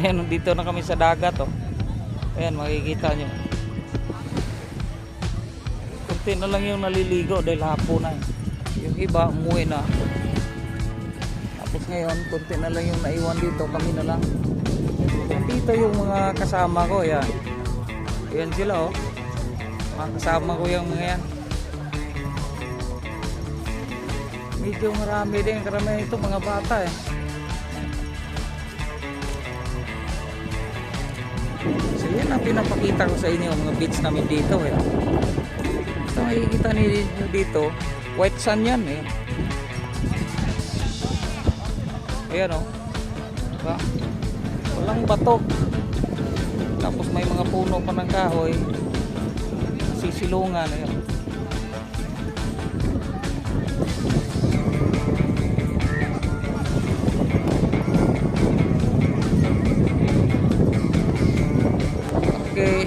Ayan, dito na kami sa dagat, oh. Ayan, makikita nyo. Kunti na lang yung naliligo dahil hapon na. Yung iba, umuwi na. Tapos ngayon, kunti na lang yung naiwan dito. Kami na lang. Dito yung mga kasama ko, ayan. Ayan sila, oh. Mga kasama ko yung mga yan. Medyo marami din. Karamihan ito mga bata, eh. So yan ang pinapakita ko sa inyo, mga beach namin dito, eh. Ito makikita ninyo dito, white sand yan, eh. Ayan, oh. Diba? Walang bato. Tapos may mga puno pa ng kahoy. Sisilungan, ayan. Okay.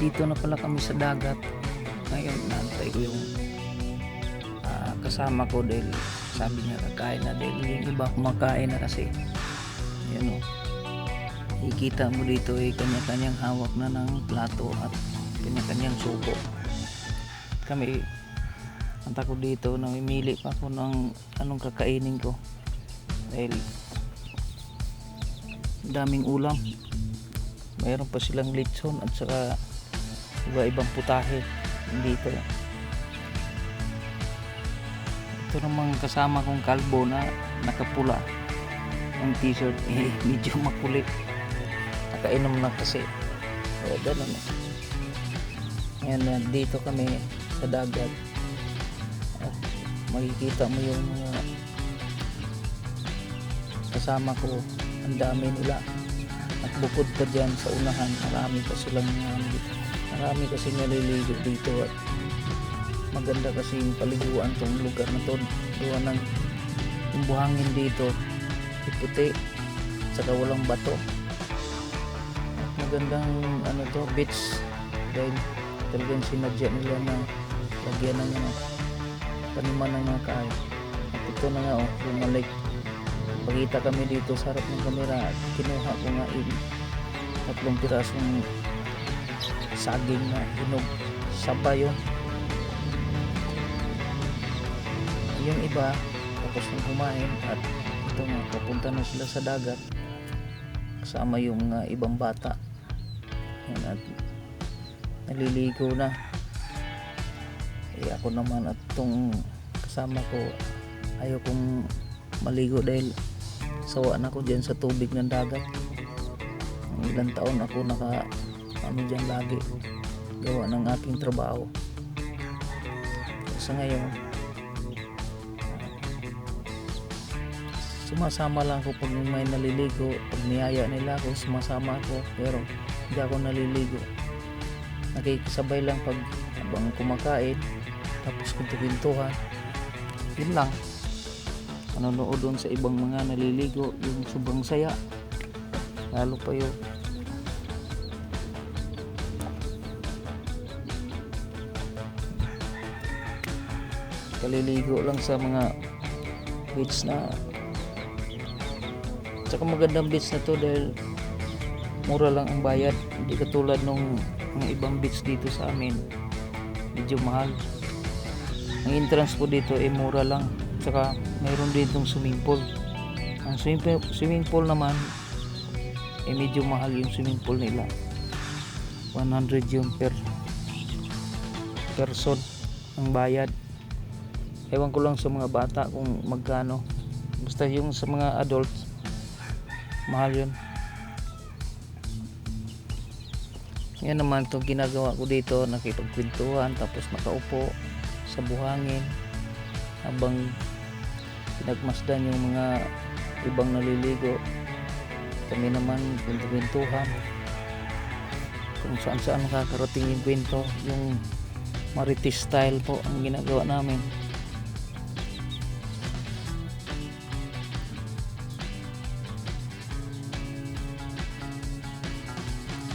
Dito na pala kami sa dagat. Ngayon, naantay ko yung kasama ko dahil sabi niya kakain na dahil yung iba kumakain na kasi. Ayan, o. Ikita mo dito kanya-kanyang hawak na ng plato at kanya-kanyang suko. Kami, anta ko dito, namimili pa ako ng anong kakainin ko dahil daming ulam. Mayroon pa silang lechon at saka iba-ibang putahe dito. Ito namang kasama kong kalbo na nakapula ang t-shirt, medyo makulit, nakainom na kasi. Ganun, Ayan, dito kami sa dagat at makikita mo yung kasama ko, ang dami nila. At bukod pa dyan sa unahan, marami marami kasi naliligo dito at maganda kasi yung paliguan tong lugar na to. Gawa ng yung buhangin dito puti saka walang bato. Magandang beach dahil talagang sinadya nila na lagyan ng taniman ng mga kahoy. At ito na nga, bumalik. Pagkita kami dito sa harap ng kamera at kinuha ko nga 3 pirasong saging na hinog, saba yun. Yung iba tapos nang kumain at ito nga, papunta na sila sa dagat kasama yung mga ibang bata. Yan, at naliligo na. Ako naman at itong kasama ko ayaw kong maligo dahil sawa na ako dyan sa tubig ng dagat. Ilang taon ako dyan lagi gawa ng aking trabaho. Sa ngayon sumasama lang ako pag may naliligo. Pag niyaya nila ako, sumasama ako, pero hindi ako naliligo. Nakikisabay lang pag habang kumakain, tapos kuntuhan. Yun lang. Nanonood doon sa ibang mga naliligo, yung sobrang saya. Lalo pa yun. Kaliligo lang sa mga beach na. Tsaka magandang beach na to dahil mura lang ang bayad. Hindi katulad nung mga ibang beach dito sa amin. Medyo mahal. Ang entrance po dito mura lang. Tsaka mayroon din itong swimming pool. Ang swimming pool naman medyo mahal yung swimming pool nila. 100 yung per person ang bayad. Ewan ko lang sa mga bata kung magkano. Basta yung sa mga adults mahal yun. Yan naman itong ginagawa ko dito, nakipagkwentuhan tapos nakaupo sa buhangin habang pinagmasdan yung mga ibang naliligo. Kami naman kwentuhan kung saan saan makakarating yung kwento. Yung Marites style po ang ginagawa namin.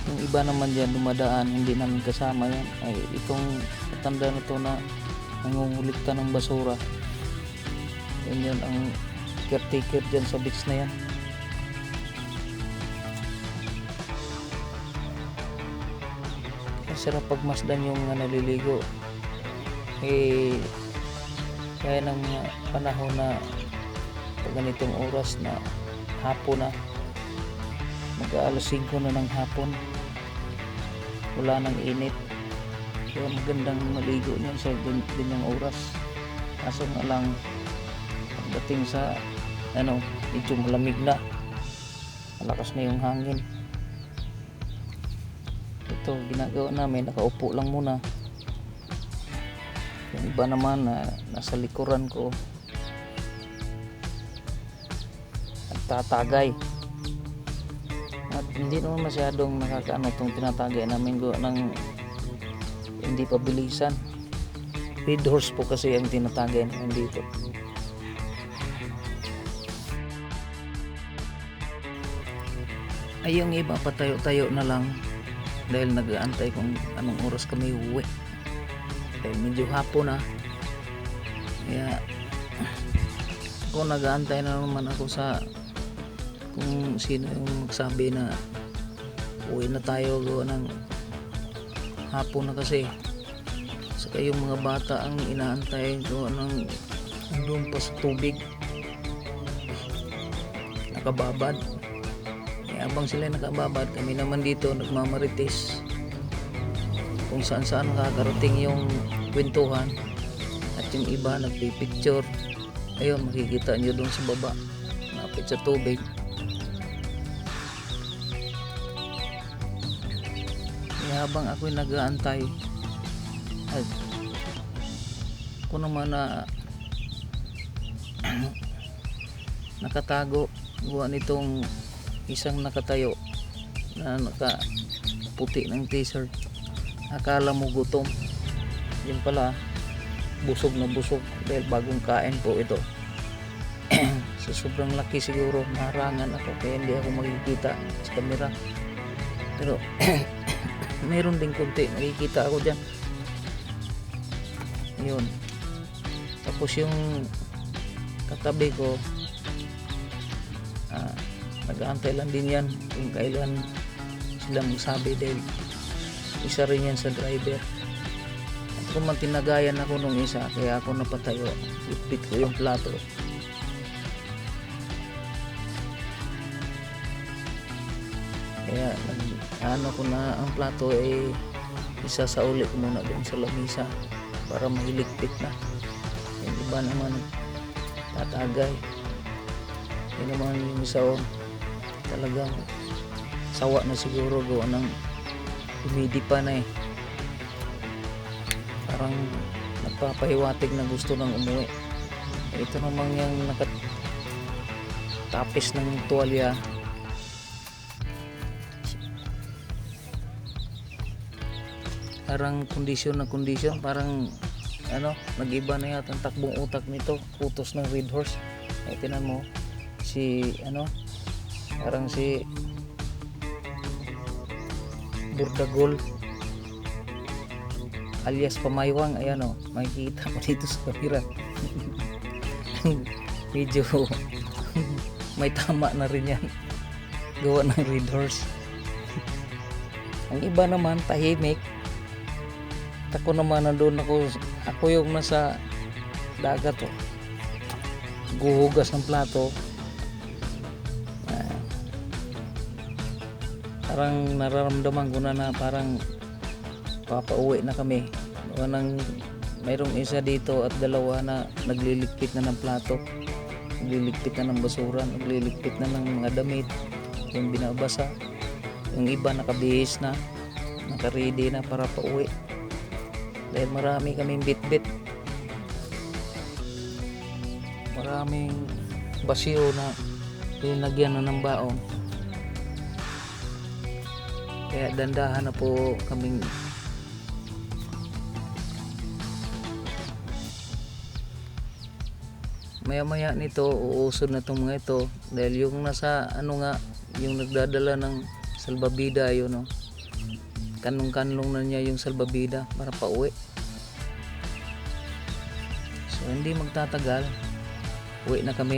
Yung iba naman dyan dumadaan, hindi namin kasama yan. Ay itong matanda na to na nangungulikta ng basura. Yan ang caretaker dyan sa beach na yan. sarap pagmasdan yung mga naliligo. Eh, kaya ng mga panahon na pag ganitong oras na hapon na, mag-aalas 5 na ng hapon, wala nang init, kaya magandang maligo niyan sa ganyang oras. Kaso nga lang, pagdating sa medyo malamig na, malakas na yung hangin. Ito ginagawa namin, nakaupo lang muna. Yung iba naman na nasa likuran ko, nagtatagay. At hindi naman masyadong nakakaano itong tinatagay namin ng hindi pa bilisan. Red horse po kasi ang tinatagay namin dito. Ay, yung iba patayo-tayo na lang dahil nag-aantay kung anong oras kami uwi. Dahil medyo hapon na, kaya ako nag-aantay na naman ako sa kung sino yung magsabi na uwi na tayo gawa ng hapon na kasi. Saka yung mga bata ang inaantay gawa ng doon pa sa tubig, nakababad. Habang sila nakababad, kami naman dito nagmamarites kung saan saan nakakarating yung kwentuhan, at yung iba nagpipicture. Ayun, makikita nyo doon sa baba, malapit sa tubig. Kaya habang ako'y nag-aantay, at ako naman na nakatago gawa nitong isang nakatayo na nakaputi ng t-shirt. Akala mo gutom, yun pala busog na busog dahil bagong kain po ito. So sobrang laki siguro, maharangan ako kaya hindi ako makikita sa camera, pero mayroon din konti nakikita ako dyan. Yun, tapos yung katabi ko nag-aantay lang din yan kung kailan sila magsabi dahil isa rin yan sa driver. At kung tinagayan ako nung isa, kaya ako napatayo, ipit ko yung plato. Kaya ano ko na ang plato ay isa sa uli ko muna doon sa lamisa para mahiligpit na. Yung iba naman tatagay. Yun naman yung isa talagang sawa na siguro gawa ng humidi pa na parang nagpapahiwatig na gusto ng umuwi. Ito naman yung nakatapis ng tuwalya, parang kondisyon na kondisyon, parang nag-iba na yata ang takbong utak nito, utos ng red horse. Ay tinan mo si parang si Burdagol alias Pamaywang. Ayan makikita mo dito sa kamera. Medyo may tama na rin yan gawa ng red horse. Ang iba naman tahimik. Ako naman nandun ako yung nasa dagat guhugas ng plato. Parang nararamdaman ko na parang papauwi na kami. Mayroong isa dito at dalawa na nagliligpit na ng plato, nagliligpit na ng basura, nagliligpit na ng mga damit yung binabasa. Yung iba nakabihis na, nakaready na para pauwi dahil marami kaming bitbit, maraming basyo na linagyan na ng baon. Kaya dandahan na po kaming maya-maya nito uusod na itong mga ito dahil yung nasa yung nagdadala ng salbabida yun kanong-kanlong na niya yung salbabida para pauwi. So hindi magtatagal, uwi na kami.